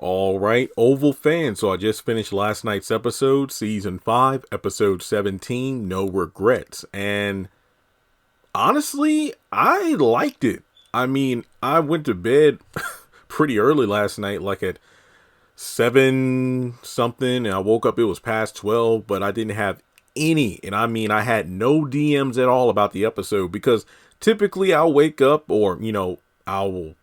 All right, Oval fan. So I just finished last night's episode, season 5, episode 17, No Regrets. And honestly, I liked it. I mean, I went to bed pretty early last night, like at 7 something, and I woke up, it was past 12, but I didn't have any. And I mean, I had no DMs at all about the episode because typically I'll wake up or, I'll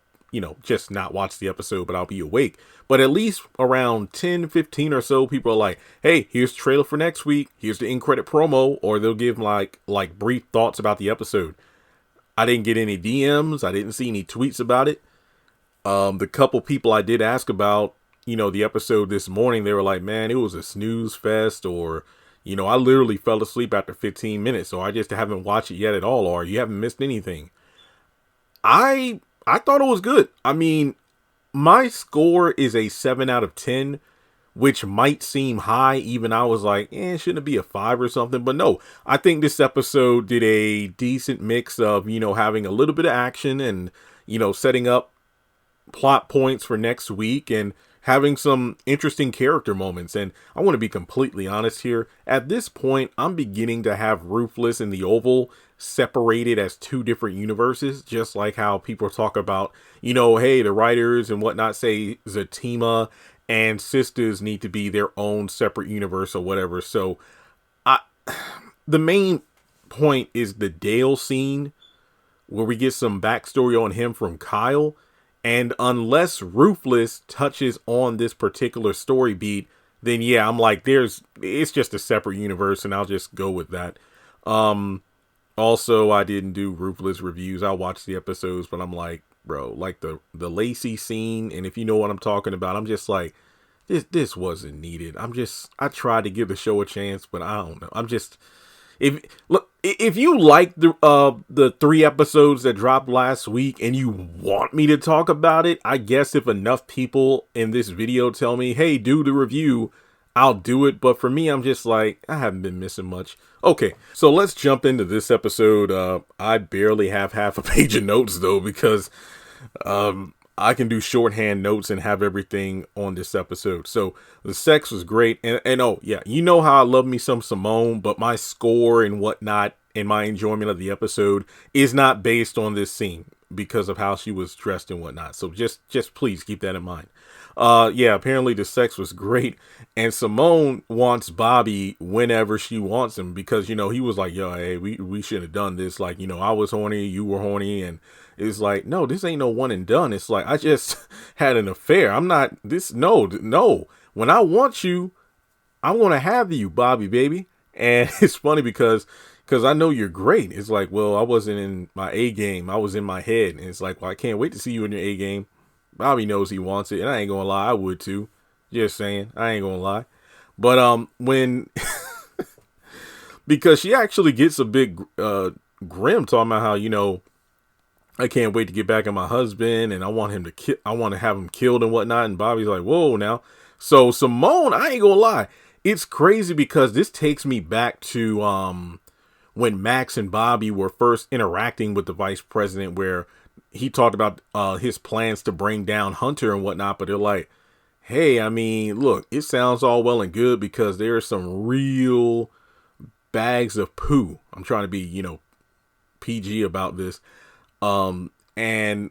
just not watch the episode, but I'll be awake. But at least around 10, 15 or so, people are like, hey, here's the trailer for next week. Here's the end credit promo, or they'll give like brief thoughts about the episode. I didn't get any DMs. I didn't see any tweets about it. The couple people I did ask about, the episode this morning, they were like, man, it was a snooze fest, or, I literally fell asleep after 15 minutes, so I just haven't watched it yet at all, or you haven't missed anything. I thought it was good. I mean, my score is a 7 out of 10, which might seem high. Even I was like, shouldn't it be a 5 or something? But no, I think this episode did a decent mix of, having a little bit of action and, setting up plot points for next week and having some interesting character moments. And I want to be completely honest here. At this point, I'm beginning to have Ruthless and the Oval separated as 2 different universes, just like how people talk about, hey, the writers and whatnot say Zatima and Sisters need to be their own separate universe or whatever. So the main point is the Dale scene where we get some backstory on him from Kyle. And unless Ruthless touches on this particular story beat, then yeah, I'm like, it's just a separate universe, and I'll just go with that. Also, I didn't do Ruthless reviews. I watched the episodes, but I'm like, bro, like the Lacey scene, and if you know what I'm talking about, I'm just like, this wasn't needed. I tried to give the show a chance, but I don't know. If you like the 3 episodes that dropped last week and you want me to talk about it, I guess if enough people in this video tell me, hey, do the review, I'll do it. But for me, I'm just like, I haven't been missing much. Okay, so let's jump into this episode. I barely have half a page of notes though, because I can do shorthand notes and have everything on this episode. So the sex was great. And oh yeah, you know how I love me some Simone, but my score and whatnot and my enjoyment of the episode is not based on this scene because of how she was dressed and whatnot. So just please keep that in mind. Yeah, apparently the sex was great. And Simone wants Bobby whenever she wants him because, he was like, yo, hey, we shouldn't have done this. Like, I was horny, you were horny. And it's like, no, this ain't no one and done. It's like, I just had an affair. I'm not this. No. When I want you, I'm going to have you, Bobby, baby. And it's funny because I know you're great. It's like, well, I wasn't in my A game. I was in my head. And it's like, well, I can't wait to see you in your A game. Bobby knows he wants it. And I ain't going to lie. I would too. Just saying. I ain't going to lie. But, when, because she actually gets a bit, grim talking about how, I can't wait to get back at my husband and I want him to I want to have him killed and whatnot. And Bobby's like, whoa now. So Simone, I ain't gonna lie. It's crazy because this takes me back to, when Max and Bobby were first interacting with the vice president, where he talked about, his plans to bring down Hunter and whatnot. But they're like, hey, I mean, look, it sounds all well and good because there are some real bags of poo. I'm trying to be, PG about this. And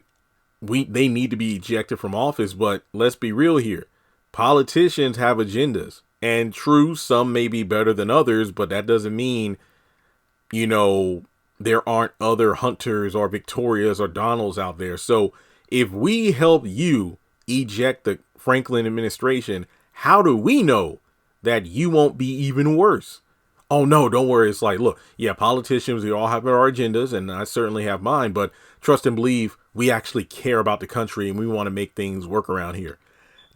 they need to be ejected from office, but let's be real here. Politicians have agendas, and true, some may be better than others, but that doesn't mean, there aren't other Hunters or Victorias or Donalds out there. So if we help you eject the Franklin administration, how do we know that you won't be even worse? Oh no, don't worry. It's like, look, yeah, politicians, we all have our agendas, and I certainly have mine, but trust and believe we actually care about the country and we want to make things work around here.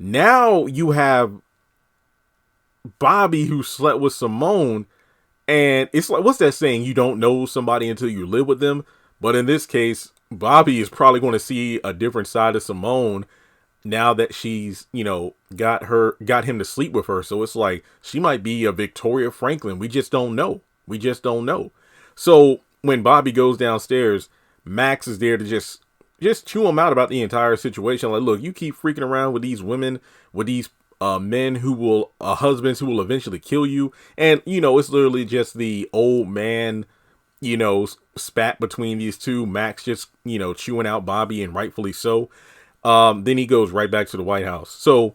Now you have Bobby who slept with Simone, and it's like, what's that saying? You don't know somebody until you live with them. But in this case, Bobby is probably going to see a different side of Simone now that she's, got him to sleep with her. So it's like, she might be a Victoria Franklin. We just don't know. So when Bobby goes downstairs, Max is there to just just chew him out about the entire situation. Like, look, you keep freaking around with these women, with these men who will, husbands who will eventually kill you. And, it's literally just the old man, spat between these two. Max just, chewing out Bobby, and rightfully so. Then he goes right back to the White House. So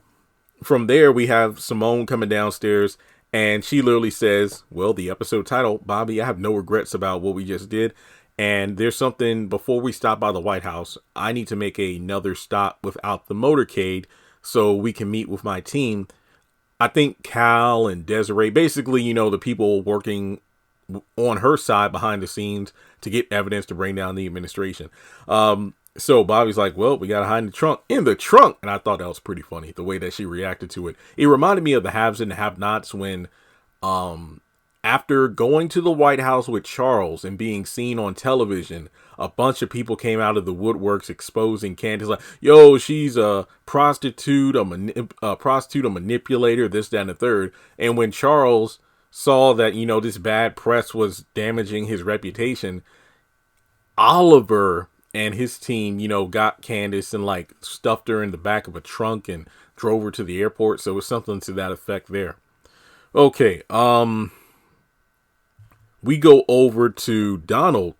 from there, we have Simone coming downstairs, and she literally says, well, the episode title, Bobby, I have no regrets about what we just did. And there's something, before we stop by the White House, I need to make another stop without the motorcade so we can meet with my team. I think Cal and Desiree, basically, the people working on her side behind the scenes to get evidence to bring down the administration. So Bobby's like, well, we got to hide in the trunk. In the trunk. And I thought that was pretty funny, the way that she reacted to it. It reminded me of the haves and the have-nots when, after going to the White House with Charles and being seen on television, a bunch of people came out of the woodworks exposing Candace, like, yo, she's a prostitute, a manipulator, this, that, and the third. And when Charles saw that, this bad press was damaging his reputation, Oliver and his team, got Candace and like stuffed her in the back of a trunk and drove her to the airport. So it was something to that effect there. Okay. We go over to Donald,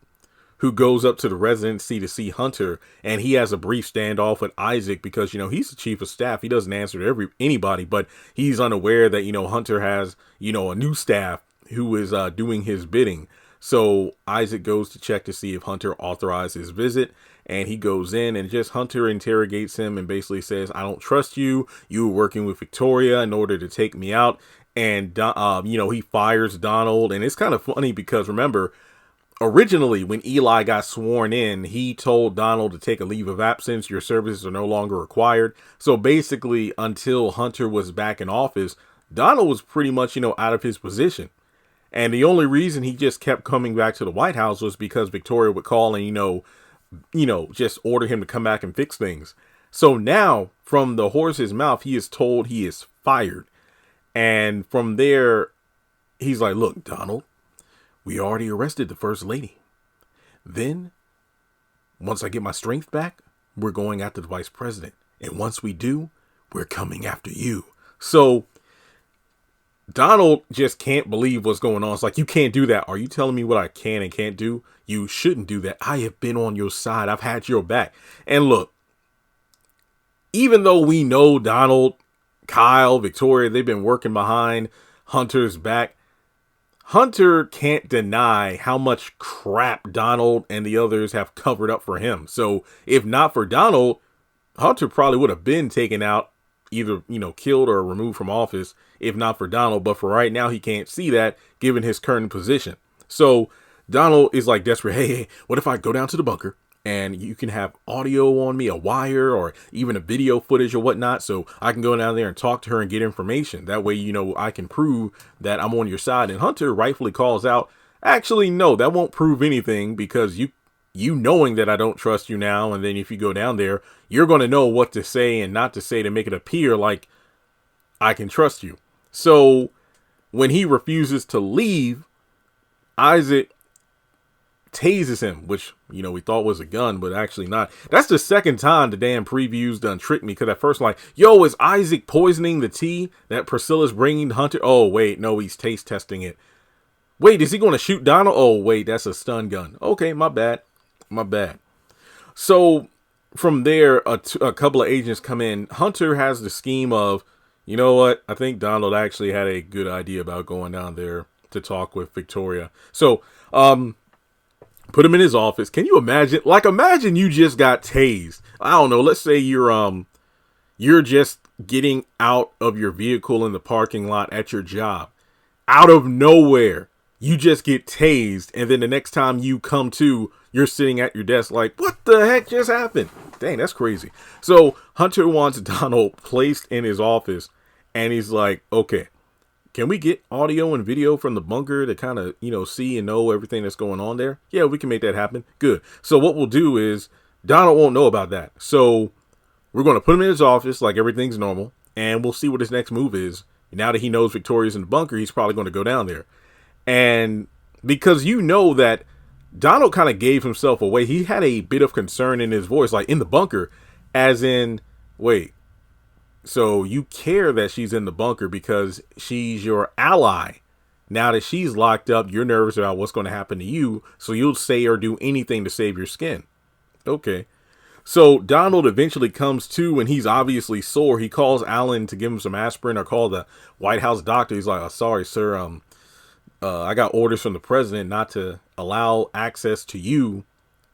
who goes up to the residency to see Hunter, and he has a brief standoff with Isaac because, he's the chief of staff. He doesn't answer to anybody, but he's unaware that, Hunter has, a new staff who is doing his bidding. So Isaac goes to check to see if Hunter authorized his visit, and he goes in, and just Hunter interrogates him and basically says, I don't trust you. You were working with Victoria in order to take me out. And, he fires Donald. And it's kind of funny because, remember, originally when Eli got sworn in, he told Donald to take a leave of absence. Your services are no longer required. So basically, until Hunter was back in office, Donald was pretty much, out of his position. And the only reason he just kept coming back to the White House was because Victoria would call and, just order him to come back and fix things. So now, from the horse's mouth, he is told he is fired. And from there, he's like, look, Donald, we already arrested the first lady. Then, once I get my strength back, we're going after the vice president. And once we do, we're coming after you. So Donald just can't believe what's going on. It's like, you can't do that. Are you telling me what I can and can't do? You shouldn't do that. I have been on your side. I've had your back. And look, even though we know Donald, Kyle, Victoria, they've been working behind Hunter's back, Hunter can't deny how much crap Donald and the others have covered up for him. So if not for Donald, Hunter probably would have been taken out, either, killed or removed from office, if not for Donald. But for right now, he can't see that given his current position. So Donald is like desperate. Hey, what if I go down to the bunker and you can have audio on me, a wire, or even a video footage or whatnot, so I can go down there and talk to her and get information. That way, I can prove that I'm on your side. And Hunter rightfully calls out, actually, no, that won't prove anything, because you knowing that I don't trust you now, and then if you go down there, you're going to know what to say and not to say to make it appear like I can trust you. So when he refuses to leave, Isaac tases him, which, we thought was a gun, but actually not. That's the second time the damn previews done tricked me, because at first, like, yo, is Isaac poisoning the tea that Priscilla's bringing to Hunter? Oh, wait, no, he's taste testing it. Wait, is he going to shoot Donald? Oh, wait, that's a stun gun. Okay, my bad. So from there, a couple of agents come in. Hunter has the scheme of, you know what? I think Donald actually had a good idea about going down there to talk with Victoria. So, put him in his office. Can you imagine? Like, imagine you just got tased. I don't know. Let's say you're just getting out of your vehicle in the parking lot at your job. Out of nowhere, you just get tased. And then the next time you come to, you're sitting at your desk like, what the heck just happened? Dang, that's crazy. So Hunter wants Donald placed in his office. And he's like, okay, can we get audio and video from the bunker to kind of, see and know everything that's going on there? Yeah, we can make that happen. Good. So what we'll do is Donald won't know about that. So we're going to put him in his office like everything's normal, and we'll see what his next move is. Now that he knows Victoria's in the bunker, he's probably going to go down there. And because that Donald kind of gave himself away. He had a bit of concern in his voice, like in the bunker, as in, wait, so you care that she's in the bunker because she's your ally. Now that she's locked up, you're nervous about what's going to happen to you, so you'll say or do anything to save your skin. Okay. So Donald eventually comes to, and he's obviously sore. He calls Alan to give him some aspirin, or call the White House doctor. He's like, oh, sorry, sir. I got orders from the president not to allow access to you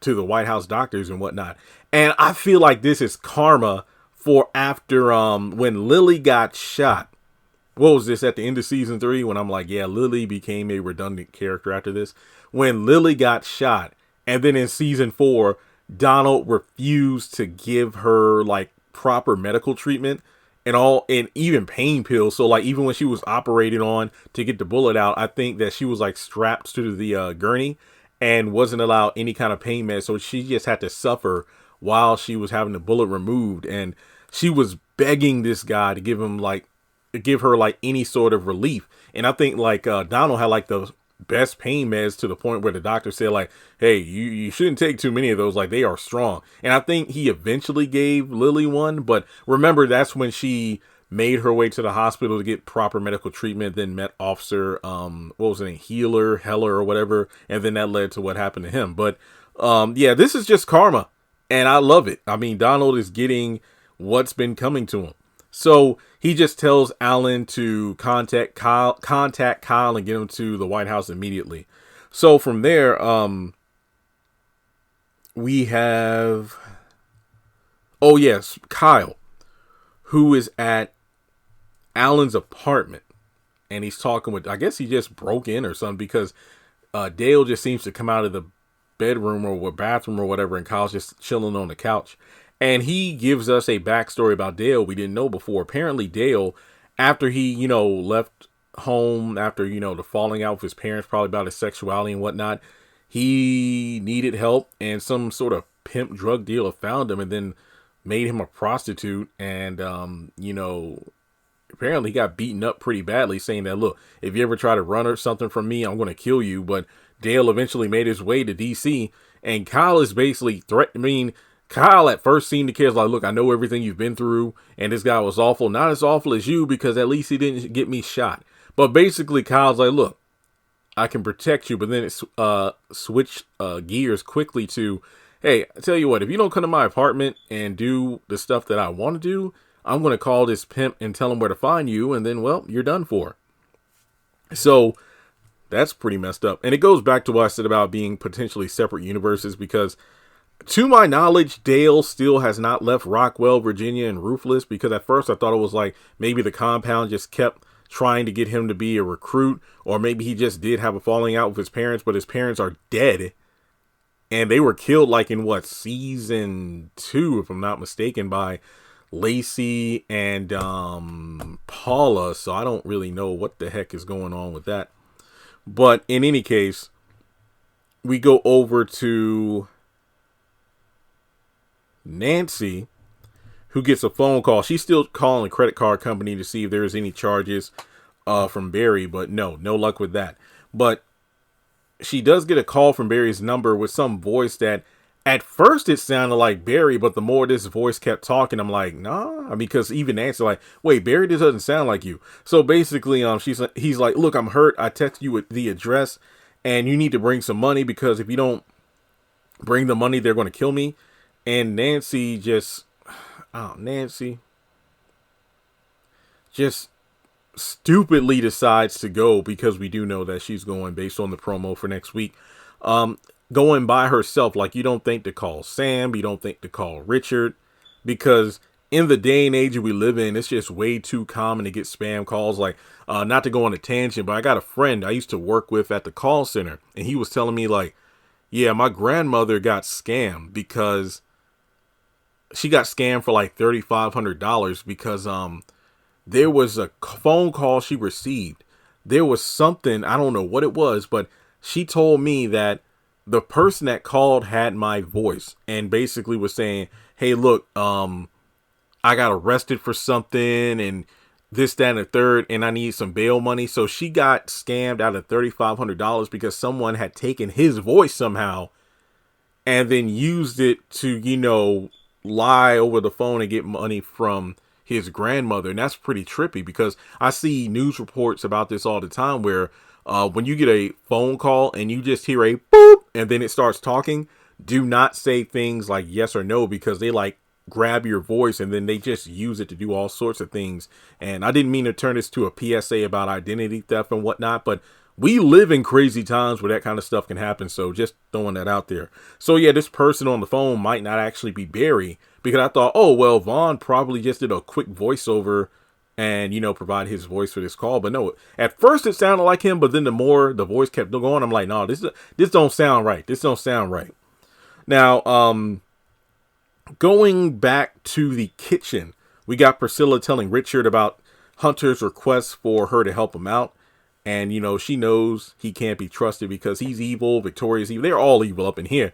to the White House doctors and whatnot. And I feel like this is karma for after when Lily got shot. What was this, at the end of season 3, when I'm like, yeah, Lily became a redundant character after this. When Lily got shot, and then in season 4, Donald refused to give her like proper medical treatment and even pain pills. So like even when she was operated on to get the bullet out, I think that she was like strapped to the gurney and wasn't allowed any kind of pain meds. So she just had to suffer while she was having the bullet removed. And she was begging this guy to give her like any sort of relief. And I think like Donald had like the best pain meds, to the point where the doctor said like, hey, you shouldn't take too many of those, like they are strong. And I think he eventually gave Lily one, but remember, that's when she made her way to the hospital to get proper medical treatment, then met Officer what was his name, Heller or whatever, and then that led to what happened to him. But yeah, this is just karma, and I love it. I mean, Donald is getting what's been coming to him. So he just tells Alan to contact Kyle and get him to the White House immediately. So from there, we have, oh yes, Kyle, who is at Alan's apartment, and he's talking with, I guess he just broke in or something, because Dale just seems to come out of the bedroom or bathroom or whatever, and Kyle's just chilling on the couch. And he gives us a backstory about Dale we didn't know before. Apparently Dale, after he, left home, after, the falling out with his parents, probably about his sexuality and whatnot, he needed help, and some sort of pimp drug dealer found him and then made him a prostitute. And, apparently he got beaten up pretty badly, saying that, look, if you ever try to run or something from me, I'm going to kill you. But Dale eventually made his way to DC, and Kyle is basically threatening. Kyle at first seemed to care, like, look, I know everything you've been through, and this guy was awful. Not as awful as you, because at least he didn't get me shot. But basically, Kyle's like, look, I can protect you. But then it switched gears quickly to, hey, I tell you what, if you don't come to my apartment and do the stuff that I want to do, I'm going to call this pimp and tell him where to find you, and then, well, you're done for. So that's pretty messed up. And it goes back to what I said about being potentially separate universes, because to my knowledge, Dale still has not left Rockwell, Virginia, and Ruthless, because at first I thought it was like maybe the compound just kept trying to get him to be a recruit, or maybe he just did have a falling out with his parents, but his parents are dead, and they were killed like in season 2, if I'm not mistaken, by Lacey and Paula. So I don't really know what the heck is going on with that. But in any case, we go over to Nancy, who gets a phone call. She's still calling the credit card company to see if there's any charges from Barry, but no luck with that. But she does get a call from Barry's number with some voice that at first it sounded like Barry, but the more this voice kept talking, I'm like, nah, because even Nancy like, wait, Barry, this doesn't sound like you. So basically, he's like, look, I'm hurt. I text you with the address, and you need to bring some money, because if you don't bring the money, they're going to kill me. And Nancy just stupidly decides to go, because we do know that she's going based on the promo for next week. Going by herself. Like, you don't think to call Sam, you don't think to call Richard, because in the day and age we live in, it's just way too common to get spam calls. Like, not to go on a tangent, but I got a friend I used to work with at the call center, and he was telling me like, yeah, my grandmother got scammed, because she got scammed for like $3,500, because there was a phone call she received. There was something, I don't know what it was, but she told me that the person that called had my voice and basically was saying, hey, look, I got arrested for something, and this, that, and the third, and I need some bail money. So she got scammed out of $3,500 because someone had taken his voice somehow and then used it to, lie over the phone and get money from his grandmother. And that's pretty trippy because I see news reports about this all the time where when you get a phone call and you just hear a boop and then it starts talking, do not say things like yes or no, because they like grab your voice and then they just use it to do all sorts of things. And I didn't mean to turn this to a PSA about identity theft and whatnot, but we live in crazy times where that kind of stuff can happen. So just throwing that out there. So yeah, this person on the phone might not actually be Barry, because I thought, oh, well, Vaughn probably just did a quick voiceover and, provide his voice for this call. But no, at first it sounded like him, but then the more the voice kept going, I'm like, no, this don't sound right. This don't sound right. Now, going back to the kitchen, we got Priscilla telling Richard about Hunter's request for her to help him out. And, she knows he can't be trusted because he's evil. Victoria's evil. They're all evil up in here.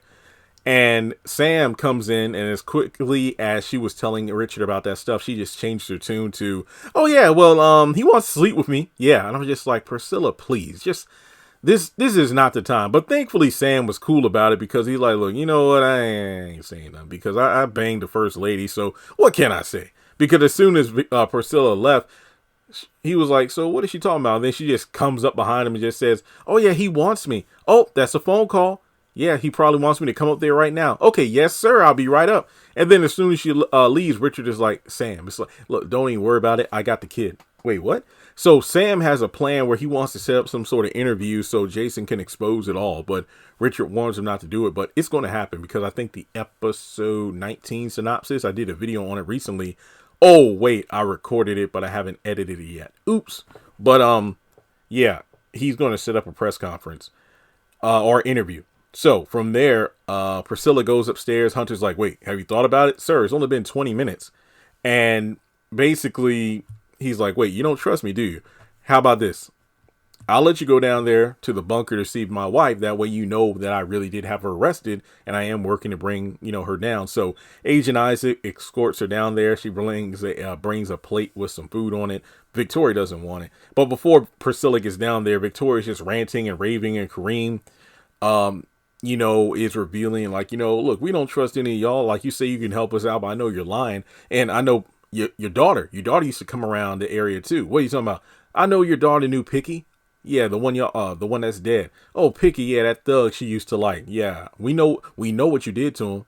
And Sam comes in, and as quickly as she was telling Richard about that stuff, she just changed her tune to, oh, yeah, well, he wants to sleep with me. Yeah. And I'm just like, Priscilla, please, just this is not the time. But thankfully, Sam was cool about it because he's like, look, you know what? I ain't saying nothing because I banged the first lady. So what can I say? Because as soon as Priscilla left, he was like, so what is she talking about? And then she just comes up behind him and just says, oh, yeah, he wants me. Oh, that's a phone call. Yeah, he probably wants me to come up there right now. Okay, yes, sir. I'll be right up. And then as soon as she leaves, Richard is like, Sam, it's like, look, don't even worry about it. I got the kid. Wait, what? So Sam has a plan where he wants to set up some sort of interview so Jason can expose it all. But Richard warns him not to do it. But it's going to happen because I think the episode 19 synopsis, I did a video on it recently. Oh, wait, I recorded it, but I haven't edited it yet. Oops. But, yeah, he's going to set up a press conference or interview. So from there, Priscilla goes upstairs. Hunter's like, wait, have you thought about it? Sir, it's only been 20 minutes. And basically, he's like, wait, you don't trust me, do you? How about this? I'll let you go down there to the bunker to see my wife. That way you know that I really did have her arrested and I am working to bring, her down. So Agent Isaac escorts her down there. She brings a plate with some food on it. Victoria doesn't want it. But before Priscilla gets down there, Victoria's just ranting and raving, and Kareem, is revealing like, look, we don't trust any of y'all. Like, you say you can help us out, but I know you're lying. And I know your daughter used to come around the area too. What are you talking about? I know your daughter knew Picky. Yeah, the one that's dead. Oh, Picky, yeah, that thug she used to like. Yeah, we know what you did to him.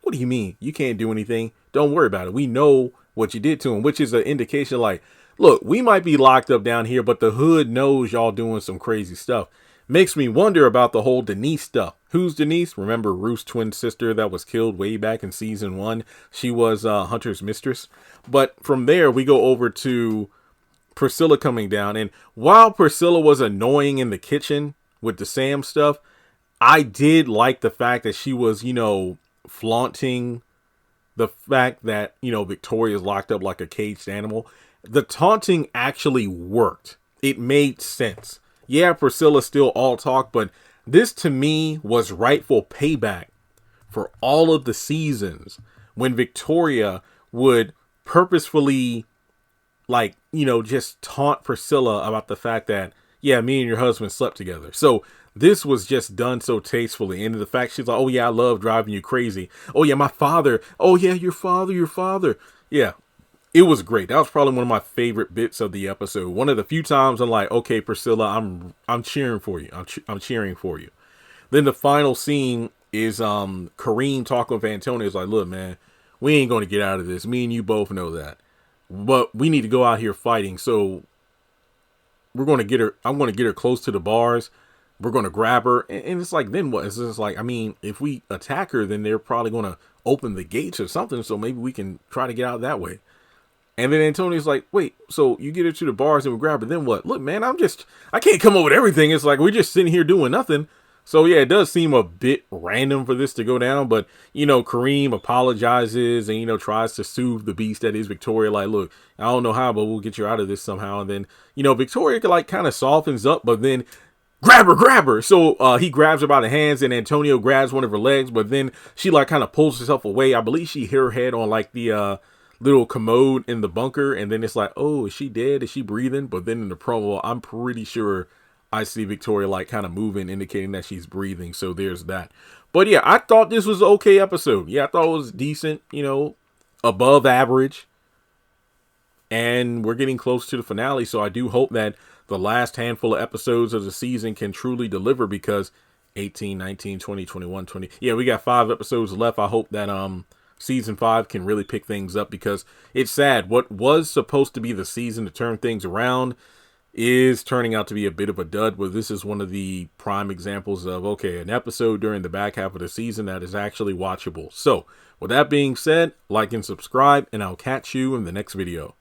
What do you mean? You can't do anything. Don't worry about it. We know what you did to him, which is an indication like, look, we might be locked up down here, but the hood knows y'all doing some crazy stuff. Makes me wonder about the whole Denise stuff. Who's Denise? Remember Ruth's twin sister that was killed way back in season 1? She was Hunter's mistress. But from there, we go over to Priscilla coming down. And while Priscilla was annoying in the kitchen with the Sam stuff, I did like the fact that she was, flaunting the fact that, Victoria's locked up like a caged animal. The taunting actually worked. It made sense. Yeah, Priscilla's still all talk, but this to me was rightful payback for all of the seasons when Victoria would purposefully just taunt Priscilla about the fact that, yeah, me and your husband slept together. So this was just done so tastefully. And the fact she's like, oh yeah, I love driving you crazy. Oh yeah, my father. Oh yeah, your father. Yeah. It was great. That was probably one of my favorite bits of the episode. One of the few times I'm like, okay, Priscilla, I'm cheering for you. I'm cheering for you. Then the final scene is Kareem talking with Antonio. Is like, look, man, we ain't going to get out of this. Me and you both know that. But we need to go out here fighting. So we're going to get her. I'm going to get her close to the bars. We're going to grab her. And it's like, then what? It's just like, I mean, if we attack her, then they're probably going to open the gates or something. So maybe we can try to get out that way. And then Antonio's like, wait, so you get her to the bars and we grab her, then what? Look, man, I can't come up with everything. It's like, we're just sitting here doing nothing. So yeah, it does seem a bit random for this to go down, but Kareem apologizes and, tries to soothe the beast that is Victoria. Like, look, I don't know how, but we'll get you out of this somehow. And then, Victoria kind of softens up, but then grab her. So he grabs her by the hands and Antonio grabs one of her legs, but then she kind of pulls herself away. I believe she hit her head on little commode in the bunker, and then it's like, oh, is she dead? Is she breathing? But then in the promo, I'm pretty sure I see Victoria like kind of moving, indicating that she's breathing. So there's that. But yeah, I thought this was an okay episode. Yeah, I thought it was decent, above average. And we're getting close to the finale, so I do hope that the last handful of episodes of the season can truly deliver, because 18, 19, 20, 21, 20. Yeah, we got 5 episodes left. I hope that season 5 can really pick things up, because it's sad. What was supposed to be the season to turn things around is turning out to be a bit of a dud. But this is one of the prime examples of, okay, an episode during the back half of the season that is actually watchable. So with that being said, like and subscribe, and I'll catch you in the next video.